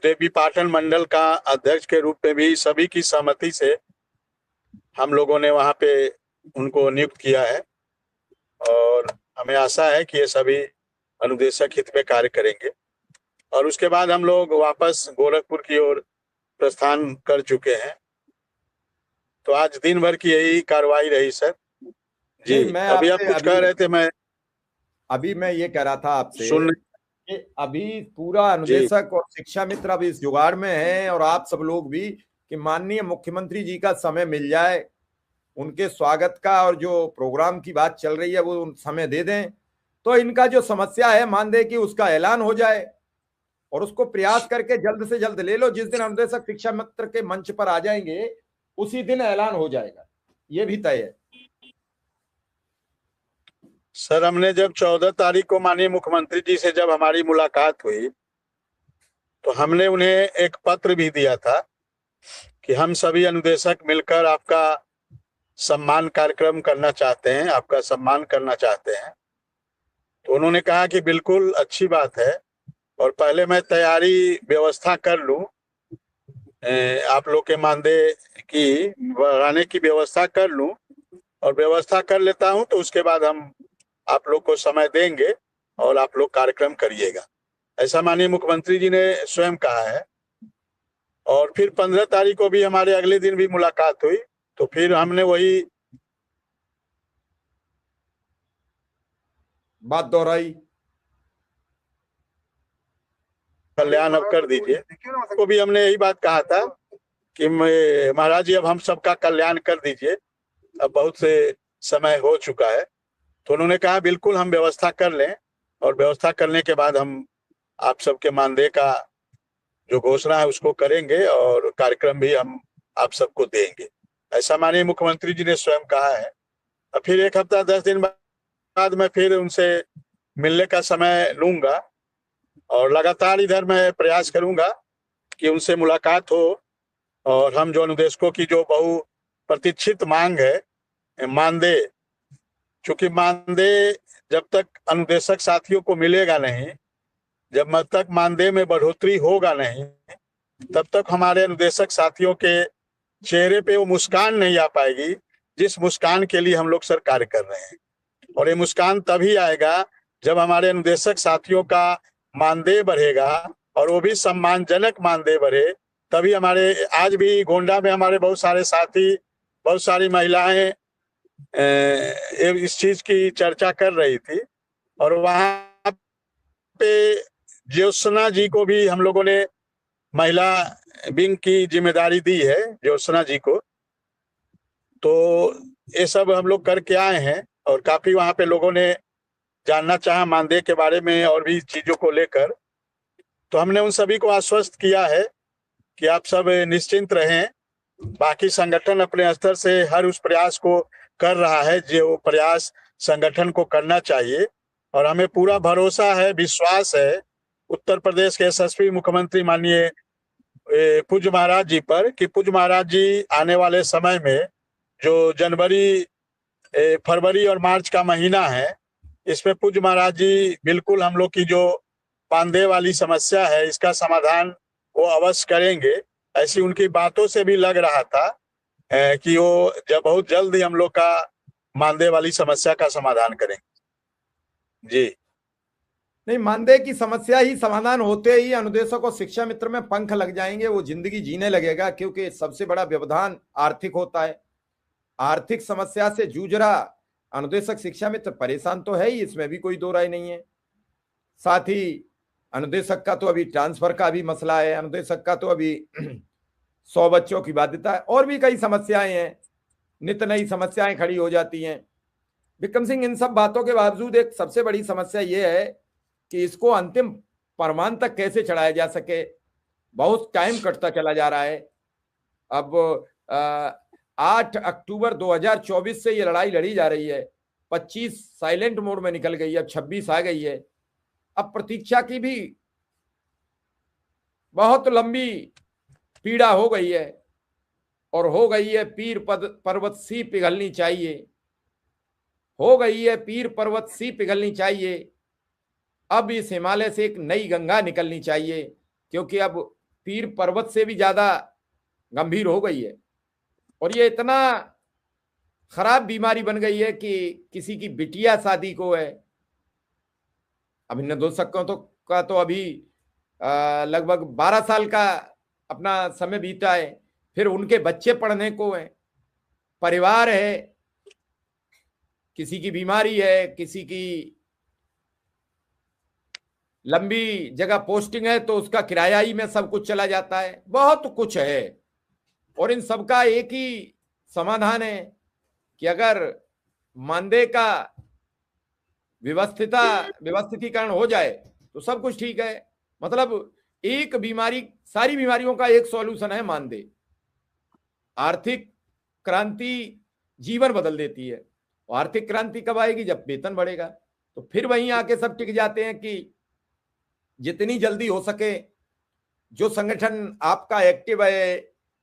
देवी पाटन मंडल का अध्यक्ष के रूप में भी सभी की सहमति से हम लोगों ने वहाँ पे उनको नियुक्त किया है और हमें आशा है कि ये सभी अनुदेशक हित में कार्य करेंगे। और उसके बाद हम लोग वापस गोरखपुर की ओर प्रस्थान कर चुके हैं। तो आज दिन भर की यही कार्रवाई रही सर। जी, नहीं, मैं अभी आप आपसे कुछ कह रहे थे, मैं ये कह रहा था आपसे सुन। कि अभी पूरा जी अनुदेशक और शिक्षा मित्र अभी इस जुगाड़ में हैं, और आप सब लोग भी, कि माननीय मुख्यमंत्री जी का समय मिल जाए, उनके स्वागत का, और जो प्रोग्राम की बात चल रही है वो समय दे दें, तो इनका जो समस्या है मानदेय की उसका ऐलान हो जाए, और उसको प्रयास करके जल्द से जल्द ले लो। जिस दिन अनुदेशक शिक्षा मित्र के मंच पर आ जाएंगे उसी दिन ऐलान हो जाएगा, ये भी तय है। सर, हमने जब 14 तारीख को माननीय मुख्यमंत्री जी से जब हमारी मुलाकात हुई तो हमने उन्हें एक पत्र भी दिया था कि हम सभी अनुदेशक मिलकर आपका सम्मान कार्यक्रम करना चाहते हैं, आपका सम्मान करना चाहते हैं। तो उन्होंने कहा कि बिल्कुल अच्छी बात है और पहले मैं तैयारी व्यवस्था कर लूं, आप लोग के मानदेय की बढ़ाने की व्यवस्था कर लूं, और व्यवस्था कर लेता हूं तो उसके बाद हम आप लोग को समय देंगे और आप लोग कार्यक्रम करिएगा, ऐसा माननीय मुख्यमंत्री जी ने स्वयं कहा है। और फिर 15 तारीख को भी हमारे अगले दिन भी मुलाकात हुई, तो फिर हमने वही बात दोहराई। कल्याण अब कर दीजिए, को भी हमने यही बात कहा था कि महाराज जी अब हम सबका कल्याण कर दीजिए, अब बहुत से समय हो चुका है। तो उन्होंने कहा बिल्कुल हम व्यवस्था कर लें, और व्यवस्था करने के बाद हम आप सबके मानदेय का जो घोषणा है उसको करेंगे और कार्यक्रम भी हम आप सबको देंगे, ऐसा माननीय मुख्यमंत्री जी ने स्वयं कहा है। और फिर 1 हफ्ता 10 दिन बाद मैं फिर उनसे मिलने का समय लूंगा और लगातार इधर मैं प्रयास करूंगा कि उनसे मुलाकात हो, और हम जो अनुदेशकों की जो बहु प्रतीक्षित मांग है मानदेय, चूंकि मानदेय जब तक अनुदेशक साथियों को मिलेगा नहीं, जब तक मानदेय में बढ़ोतरी होगा नहीं, तब तक हमारे अनुदेशक साथियों के चेहरे पे वो मुस्कान नहीं आ पाएगी जिस मुस्कान के लिए हम लोग सर कार्य कर रहे हैं। और ये मुस्कान तभी आएगा जब हमारे अनुदेशक साथियों का मानदेय बढ़ेगा, और वो भी सम्मानजनक मानदेय बढ़े, तभी हमारे आज भी गोंडा में हमारे बहुत सारे साथी, बहुत सारी महिलाएं इस चीज की चर्चा कर रही थी, और वहां पे ज्योत्सना जी को भी हम लोगों ने महिला विंग की जिम्मेदारी दी है, ज्योत्सना जी को। तो ये सब हम लोग करके आए हैं, और काफी वहां पे लोगों ने जानना चाहा मानदेय के बारे में और भी चीजों को लेकर। तो हमने उन सभी को आश्वस्त किया है कि आप सब निश्चिंत रहें, बाकी संगठन अपने स्तर से हर उस प्रयास को कर रहा है जो प्रयास संगठन को करना चाहिए। और हमें पूरा भरोसा है, विश्वास है उत्तर प्रदेश के यशस्वी मुख्यमंत्री माननीय पूज्य महाराज जी पर, कि पूज्य महाराज जी आने वाले समय में जो जनवरी, फरवरी और मार्च का महीना है, इसमें पूज्य महाराज जी बिल्कुल हम लोग की जो मानदेय वाली समस्या है इसका समाधान वो अवश्य करेंगे। ऐसी उनकी बातों से भी लग रहा था कि वो जब बहुत जल्द ही हम लोग का मानदेय वाली समस्या का समाधान करेंगे। जी नहीं, मानदेय की समस्या ही समाधान होते ही अनुदेशक और शिक्षा मित्र में पंख लग जाएंगे, वो जिंदगी जीने लगेगा, क्योंकि सबसे बड़ा व्यवधान आर्थिक होता है। आर्थिक समस्या से जूझ रहा अनुदेशक शिक्षा मित्र परेशान तो है ही, इसमें भी कोई दो राय नहीं है। साथ ही अनुदेशक का तो अभी ट्रांसफर का भी मसला है, अनुदेशक का तो अभी 100 बच्चों की बाध्यता है, और भी कई समस्याएं हैं, नित नई समस्याएं खड़ी हो जाती हैं। विक्रम सिंह, इन सब बातों के बावजूद एक सबसे बड़ी समस्या यह है कि इसको अंतिम परमाण तक कैसे चढ़ाया जा सके। बहुत टाइम कटता चला जा रहा है। अब 8 अक्टूबर 2024 से ये लड़ाई लड़ी जा रही है, 25 साइलेंट मोड में निकल गई, अब 26 आ गई है। अब प्रतीक्षा की भी बहुत लंबी पीड़ा हो गई है, और हो गई है पीर पर्वत सी पिघलनी चाहिए, हो गई है पीर पर्वत सी पिघलनी चाहिए। अब इस हिमालय से एक नई गंगा निकलनी चाहिए, क्योंकि अब तीर पर्वत से भी ज्यादा गंभीर हो गई है। और ये इतना खराब बीमारी बन गई है कि किसी की बिटिया शादी को है, अब इन दो शक्कों का तो अभी लगभग 12 साल का अपना समय बीता है, फिर उनके बच्चे पढ़ने को हैं, परिवार है, किसी की बीमारी है, किसी की लंबी जगह पोस्टिंग है तो उसका किराया ही में सब कुछ चला जाता है, बहुत कुछ है। और इन सबका एक ही समाधान है कि अगर मानदेय का व्यवस्थितीकरण हो जाए तो सब कुछ ठीक है। मतलब एक बीमारी, सारी बीमारियों का एक सॉल्यूशन है मानदेय। आर्थिक क्रांति जीवन बदल देती है। और आर्थिक क्रांति कब आएगी? जब वेतन बढ़ेगा। तो फिर वहीं आके सब टिक जाते हैं कि जितनी जल्दी हो सके जो संगठन आपका एक्टिव है,